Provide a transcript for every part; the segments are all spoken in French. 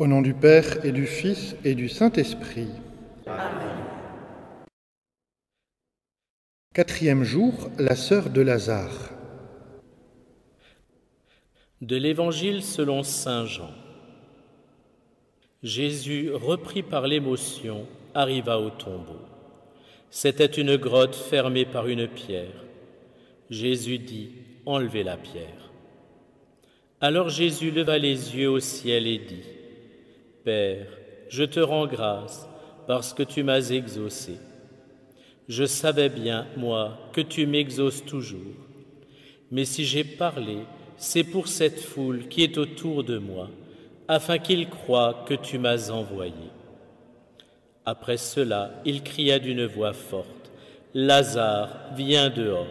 Au nom du Père et du Fils et du Saint-Esprit. Amen. Quatrième jour, la sœur de Lazare. De l'Évangile selon saint Jean. Jésus, repris par l'émotion, arriva au tombeau. C'était une grotte fermée par une pierre. Jésus dit : « Enlevez la pierre. » Alors Jésus leva les yeux au ciel et dit : « Père, je te rends grâce parce que tu m'as exaucé. Je savais bien, moi, que tu m'exauces toujours. Mais si j'ai parlé, c'est pour cette foule qui est autour de moi, afin qu'ils croient que tu m'as envoyé. » Après cela, il cria d'une voix forte : « Lazare, viens dehors !»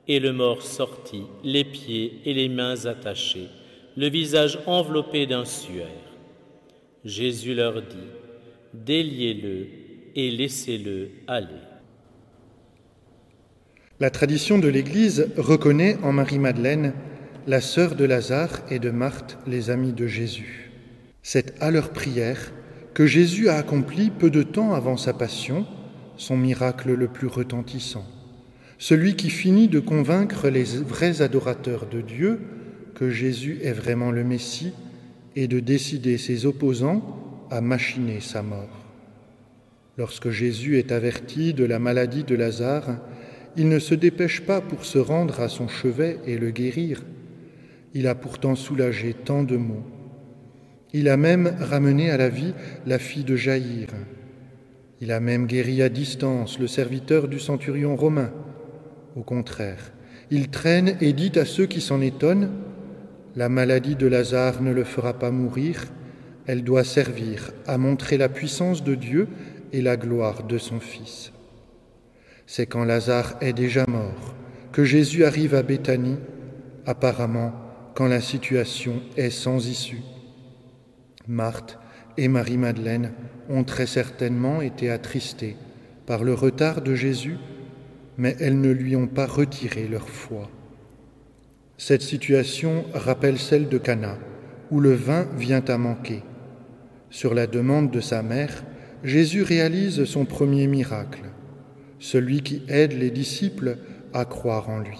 Et le mort sortit, les pieds et les mains attachés, le visage enveloppé d'un suaire. Jésus leur dit : « Déliez-le et laissez-le aller. » La tradition de l'Église reconnaît en Marie-Madeleine la sœur de Lazare et de Marthe, les amis de Jésus. C'est à leur prière que Jésus a accompli peu de temps avant sa passion son miracle le plus retentissant, celui qui finit de convaincre les vrais adorateurs de Dieu que Jésus est vraiment le Messie et de décider ses opposants à machiner sa mort. Lorsque Jésus est averti de la maladie de Lazare, il ne se dépêche pas pour se rendre à son chevet et le guérir. Il a pourtant soulagé tant de maux. Il a même ramené à la vie la fille de Jaïr. Il a même guéri à distance le serviteur du centurion romain. Au contraire, il traîne et dit à ceux qui s'en étonnent : « La maladie de Lazare ne le fera pas mourir, elle doit servir à montrer la puissance de Dieu et la gloire de son Fils. » C'est quand Lazare est déjà mort que Jésus arrive à Béthanie, apparemment quand la situation est sans issue. Marthe et Marie-Madeleine ont très certainement été attristées par le retard de Jésus, mais elles ne lui ont pas retiré leur foi. Cette situation rappelle celle de Cana, où le vin vient à manquer. Sur la demande de sa mère, Jésus réalise son premier miracle, celui qui aide les disciples à croire en lui.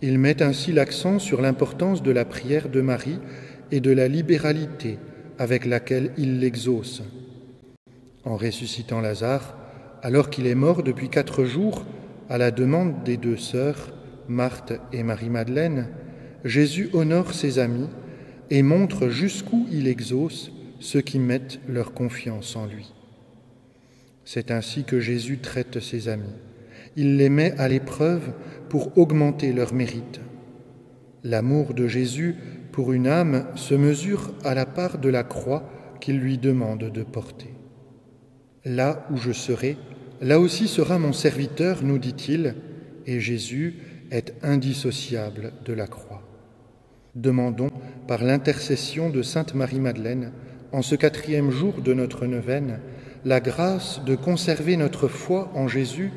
Il met ainsi l'accent sur l'importance de la prière de Marie et de la libéralité avec laquelle il l'exauce. En ressuscitant Lazare, alors qu'il est mort depuis 4 jours, à la demande des 2 sœurs, Marthe et Marie-Madeleine, Jésus honore ses amis et montre jusqu'où il exauce ceux qui mettent leur confiance en lui. C'est ainsi que Jésus traite ses amis. Il les met à l'épreuve pour augmenter leur mérite. L'amour de Jésus pour une âme se mesure à la part de la croix qu'il lui demande de porter. « Là où je serai, là aussi sera mon serviteur, nous dit-il, et Jésus est indissociable de la croix. » Demandons, par l'intercession de Sainte Marie-Madeleine, en ce 4e jour de notre neuvaine, la grâce de conserver notre foi en Jésus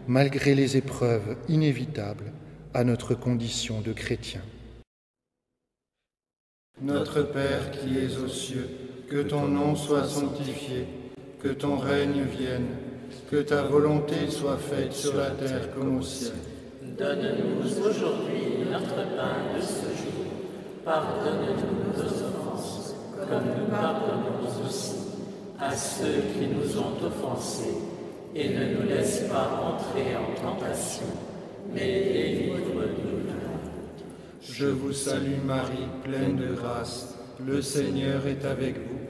malgré les épreuves inévitables à notre condition de chrétien. Notre Père qui es aux cieux, que ton nom soit sanctifié, que ton règne vienne, que ta volonté soit faite sur la terre comme au ciel. Donne-nous aujourd'hui notre pain de ce jour. Pardonne-nous nos offenses, comme nous pardonnons aussi à ceux qui nous ont offensés. Et ne nous laisse pas entrer en tentation, mais délivre-nous du mal. Je vous salue Marie, pleine de grâce. Le Seigneur est avec vous.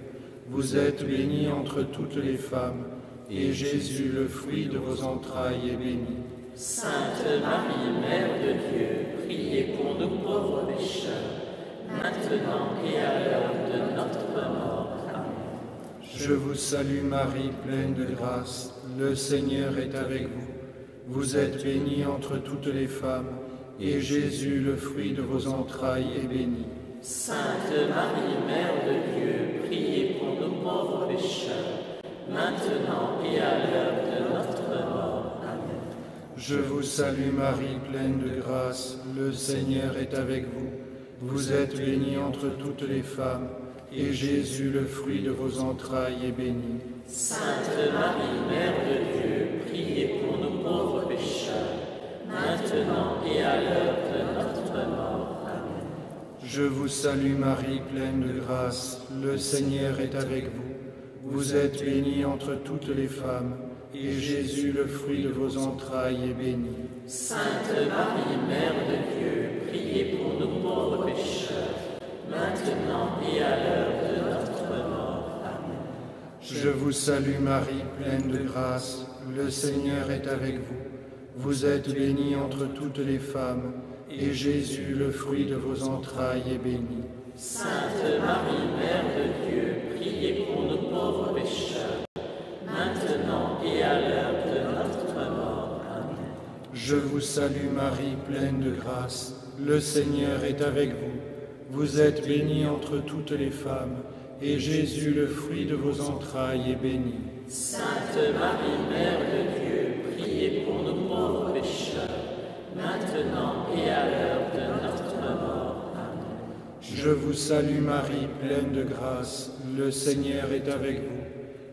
Vous êtes bénie entre toutes les femmes, et Jésus, le fruit de vos entrailles, est béni. Sainte Marie, Mère de Dieu, priez pour nous pauvres pécheurs, maintenant et à l'heure de notre mort. Amen. Je vous salue Marie, pleine de grâce. Le Seigneur est avec vous. Vous êtes bénie entre toutes les femmes, et Jésus, le fruit de vos entrailles, est béni. Sainte Marie, Mère de Dieu, priez pour nous pauvres pécheurs, maintenant et à l'heure de notre mort. Amen. Je vous salue Marie, pleine de grâce. Le Seigneur est avec vous. Vous êtes bénie entre toutes les femmes, et Jésus, le fruit de vos entrailles, est béni. Sainte Marie, Mère de Dieu, priez pour nous pauvres pécheurs, maintenant et à l'heure de notre mort. Amen. Je vous salue Marie, pleine de grâce, le Seigneur est avec vous. Vous êtes bénie entre toutes les femmes, et Jésus, le fruit de vos entrailles, est béni. Sainte Marie, Mère de Dieu, priez pour nous pauvres pécheurs, maintenant et à l'heure de notre mort. Amen. Je vous salue Marie, pleine de grâce, le Seigneur est avec vous. Vous êtes bénie entre toutes les femmes, et Jésus, le fruit de vos entrailles, est béni. Sainte Marie, Mère de Dieu, priez pour nous pauvres pécheurs, maintenant et à l'heure de notre mort. Amen. Je vous salue Marie, pleine de grâce, le Seigneur est avec vous. Vous êtes bénie entre toutes les femmes, et Jésus, le fruit de vos entrailles, est béni. Sainte Marie, Mère de Dieu, priez pour nous pauvres pécheurs, maintenant et à l'heure de notre mort. Amen. Je vous salue Marie, pleine de grâce, le Seigneur est avec vous.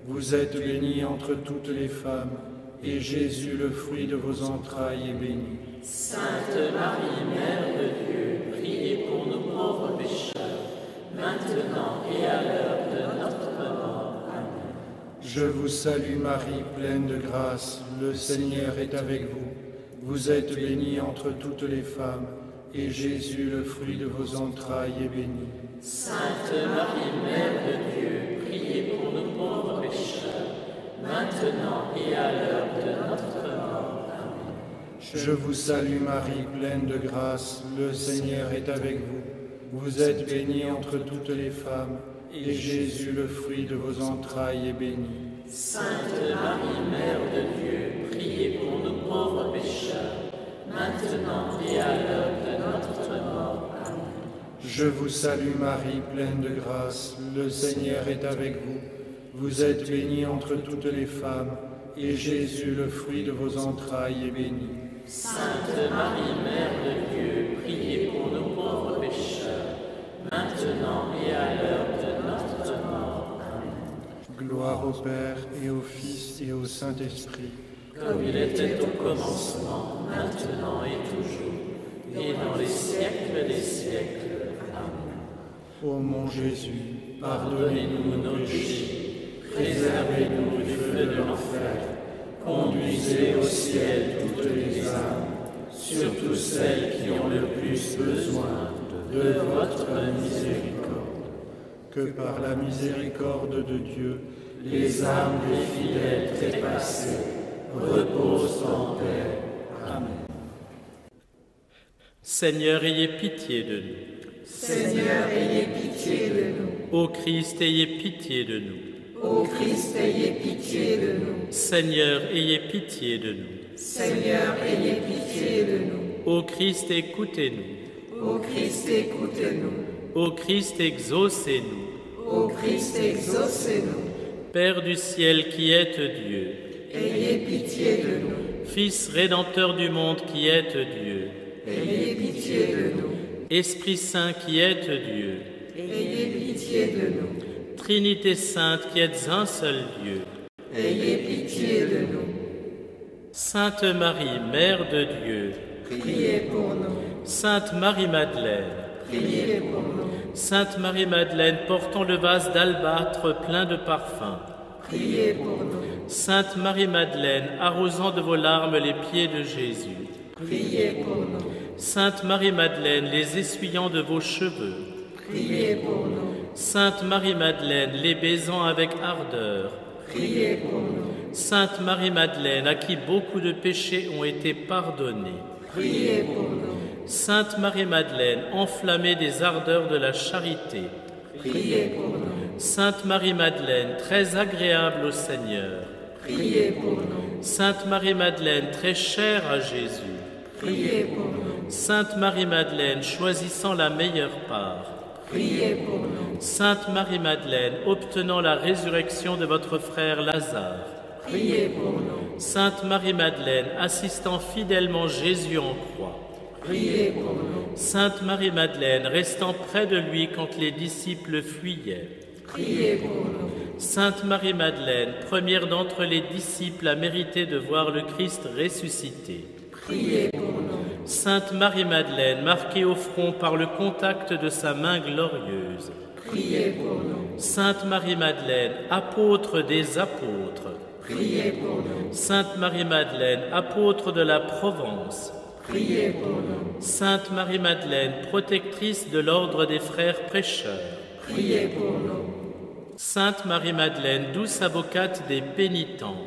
Vous êtes bénie entre toutes les femmes, et Jésus, le fruit de vos entrailles, est béni. Sainte Marie, Mère de Dieu, priez pour nous pauvres pécheurs, maintenant et à l'heure de notre mort. Amen. Je vous salue Marie, pleine de grâce, le Seigneur est avec vous. Vous êtes bénie entre toutes les femmes, et Jésus, le fruit de vos entrailles, est béni. Sainte Marie, Mère de Dieu, priez pour nous pauvres pécheurs, maintenant et à l'heure de notre mort. Amen. Je vous salue Marie, pleine de grâce, le Seigneur est avec vous. Vous êtes bénie entre toutes les femmes, et Jésus, le fruit de vos entrailles, est béni. Sainte Marie, Mère de Dieu, priez pour nous pauvres pécheurs, maintenant et à l'heure de notre mort. Amen. Je vous salue Marie, pleine de grâce, le Seigneur est avec vous. Vous êtes bénie entre toutes les femmes, et Jésus, le fruit de vos entrailles, est béni. Sainte Marie, Mère de Dieu, priez pour nous pauvres pécheurs, maintenant et à l'heure de notre mort. Amen. Gloire au Père, et au Fils, et au Saint-Esprit. Comme il était au commencement, maintenant et toujours, et dans les siècles des siècles. Amen. Ô mon Jésus, pardonnez-nous nos péchés, préservez-nous du feu de l'enfer, conduisez au ciel toutes les âmes, surtout celles qui ont le plus besoin de votre miséricorde. Que par la miséricorde de Dieu, les âmes des fidèles trépassés reposent en paix. Amen. Seigneur, ayez pitié de nous. Seigneur, ayez pitié de nous. Ô Christ, ayez pitié de nous. Ô Christ, ayez pitié de nous. Seigneur, ayez pitié de nous. Seigneur, ayez pitié de nous. Ô Christ, écoutez-nous. Ô Christ, écoutez-nous. Ô Christ, exaucez-nous. Ô Christ, exaucez-nous. Père du ciel qui êtes Dieu, Ayez pitié de nous. Fils rédempteur du monde qui êtes Dieu, Ayez pitié de nous. Esprit Saint qui êtes Dieu, Ayez pitié de nous. Trinité Sainte qui êtes un seul Dieu, Ayez pitié de nous. Sainte Marie, Mère de Dieu, Priez pour nous. Sainte Marie-Madeleine, Priez pour nous. Sainte Marie-Madeleine portant le vase d'albâtre plein de parfums, Priez pour nous. Sainte Marie-Madeleine arrosant de vos larmes les pieds de Jésus, Priez pour nous. Sainte Marie-Madeleine les essuyant de vos cheveux, Priez pour nous. Sainte Marie-Madeleine les baisant avec ardeur, Priez pour nous. Sainte Marie-Madeleine à qui beaucoup de péchés ont été pardonnés, Priez pour nous. Sainte Marie-Madeleine enflammée des ardeurs de la charité, Priez pour nous. Sainte Marie-Madeleine très agréable au Seigneur, Priez pour nous. Sainte Marie-Madeleine très chère à Jésus, Priez pour nous. Sainte Marie-Madeleine choisissant la meilleure part, Priez pour nous. Sainte Marie-Madeleine obtenant la résurrection de votre frère Lazare, Priez pour nous. Sainte Marie-Madeleine assistant fidèlement Jésus en croix, Priez pour nous. Sainte Marie-Madeleine, restant près de lui quand les disciples fuyaient. Priez pour nous. Sainte Marie-Madeleine, première d'entre les disciples à mériter de voir le Christ ressuscité. Priez pour nous. Sainte Marie-Madeleine, marquée au front par le contact de sa main glorieuse. Priez pour nous. Sainte Marie-Madeleine, apôtre des apôtres. Priez pour nous. Sainte Marie-Madeleine, apôtre de la Provence. Priez pour nous. Sainte Marie-Madeleine, protectrice de l'ordre des frères prêcheurs. Priez pour nous. Sainte Marie-Madeleine, douce avocate des pénitents.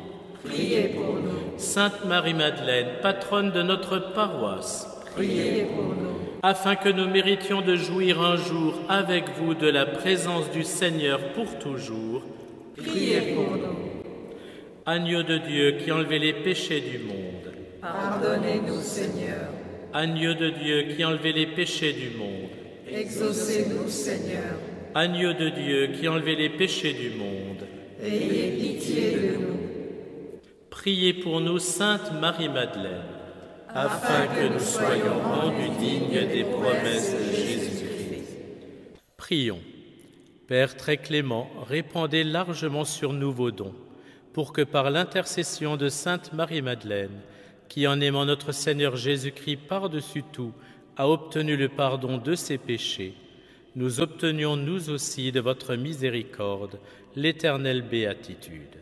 Priez pour nous. Sainte Marie-Madeleine, patronne de notre paroisse. Priez pour nous. Afin que nous méritions de jouir un jour avec vous de la présence du Seigneur pour toujours. Priez pour nous. Agneau de Dieu qui enlevait les péchés du monde. Pardonnez-nous, Seigneur. Agneau de Dieu qui enlevait les péchés du monde. Exaucez-nous, Seigneur. Agneau de Dieu qui enlevait les péchés du monde. Ayez pitié de nous. Priez pour nous, Sainte Marie-Madeleine, afin que nous soyons rendus dignes des promesses de Jésus-Christ. Prions. Père très clément, répandez largement sur nous vos dons, pour que par l'intercession de Sainte Marie-Madeleine, qui en aimant notre Seigneur Jésus-Christ par-dessus tout, a obtenu le pardon de ses péchés, nous obtenions nous aussi de votre miséricorde l'éternelle béatitude.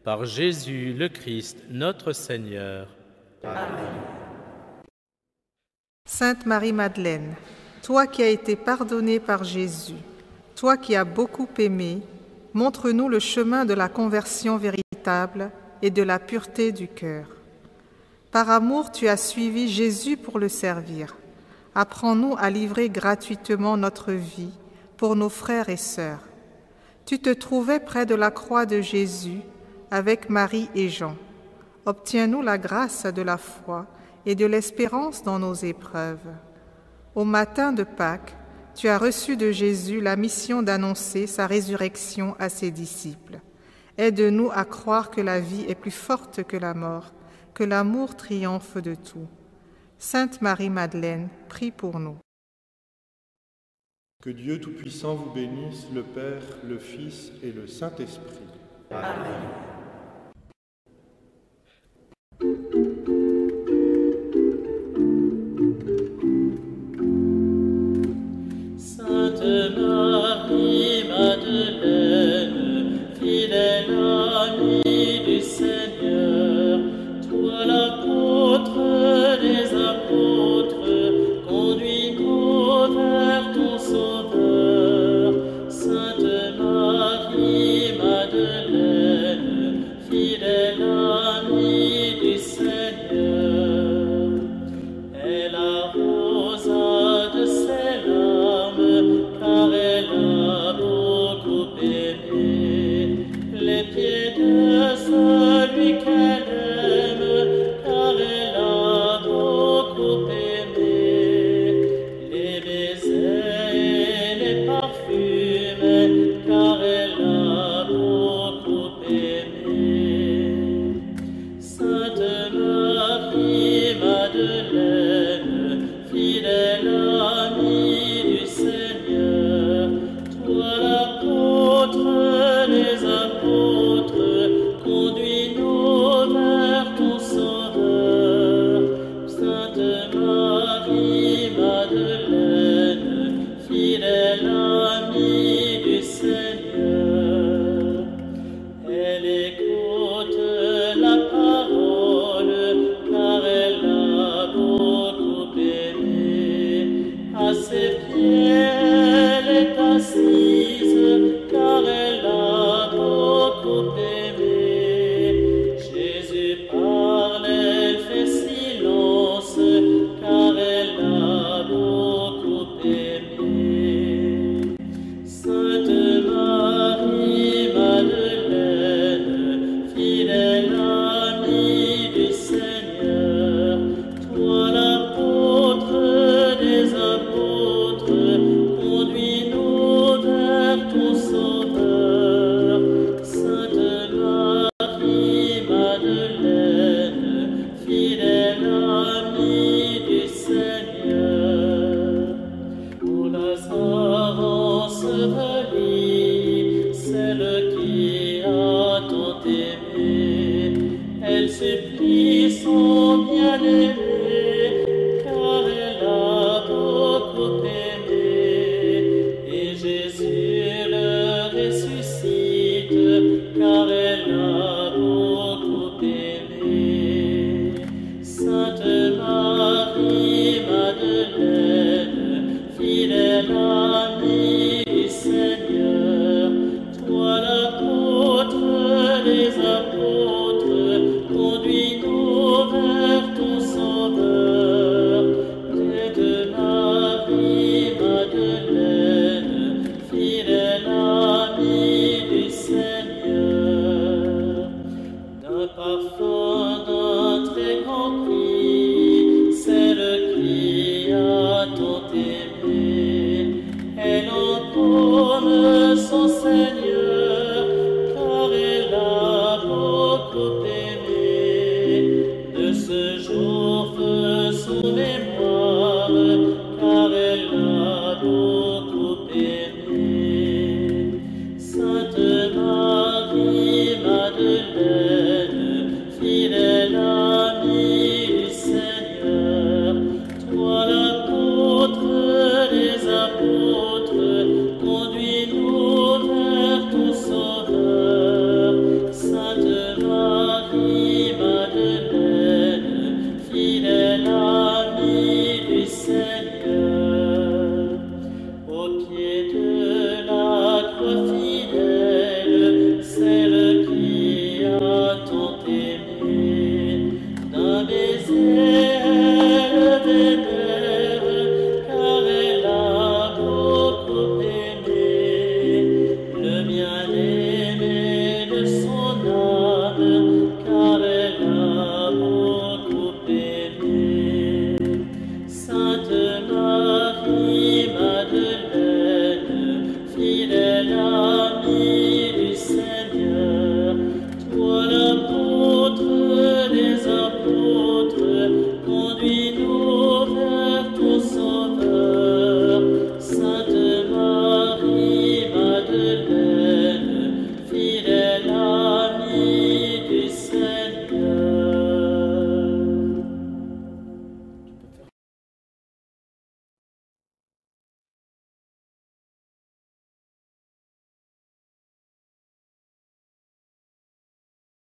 Par Jésus le Christ, notre Seigneur. Amen. Sainte Marie-Madeleine, toi qui as été pardonnée par Jésus, toi qui as beaucoup aimé, montre-nous le chemin de la conversion véritable et de la pureté du cœur. Par amour, tu as suivi Jésus pour le servir. Apprends-nous à livrer gratuitement notre vie pour nos frères et sœurs. Tu te trouvais près de la croix de Jésus avec Marie et Jean. Obtiens-nous la grâce de la foi et de l'espérance dans nos épreuves. Au matin de Pâques, tu as reçu de Jésus la mission d'annoncer sa résurrection à ses disciples. Aide-nous à croire que la vie est plus forte que la mort, que l'amour triomphe de tout. Sainte Marie-Madeleine, prie pour nous. Que Dieu Tout-Puissant vous bénisse, le Père, le Fils et le Saint-Esprit. Amen. Sainte Marie-Madeleine, fidèle amie du Seigneur, toi l'apôtre des apôtres, conduis-nous vers ton Sauveur. Sainte Marie-Madeleine, fidèle amie du Seigneur, elle arrosa de ses larmes, car elle a beaucoup aimé les pieds de celui qu'elle aime, car elle a beaucoup aimé les baisers et les parfums, car elle a beaucoup aimé. Sainte Marie-Madeleine, fidèle amie du Seigneur, toi l'apôtre des apôtres, conduis-nous vers ton Sauveur. Sainte Marie-Madeleine, fidèle amie du Seigneur, elle écoute la parole, car elle a beaucoup aimé. À ses pieds elle est assise, car elle a beaucoup aimé. Jésus parle, elle fait silence, car elle a beaucoup aimé. Sainte Marie-Madeleine, fidèle amie du Seigneur, toi l'apôtre des apôtres, conduis-nous Amen.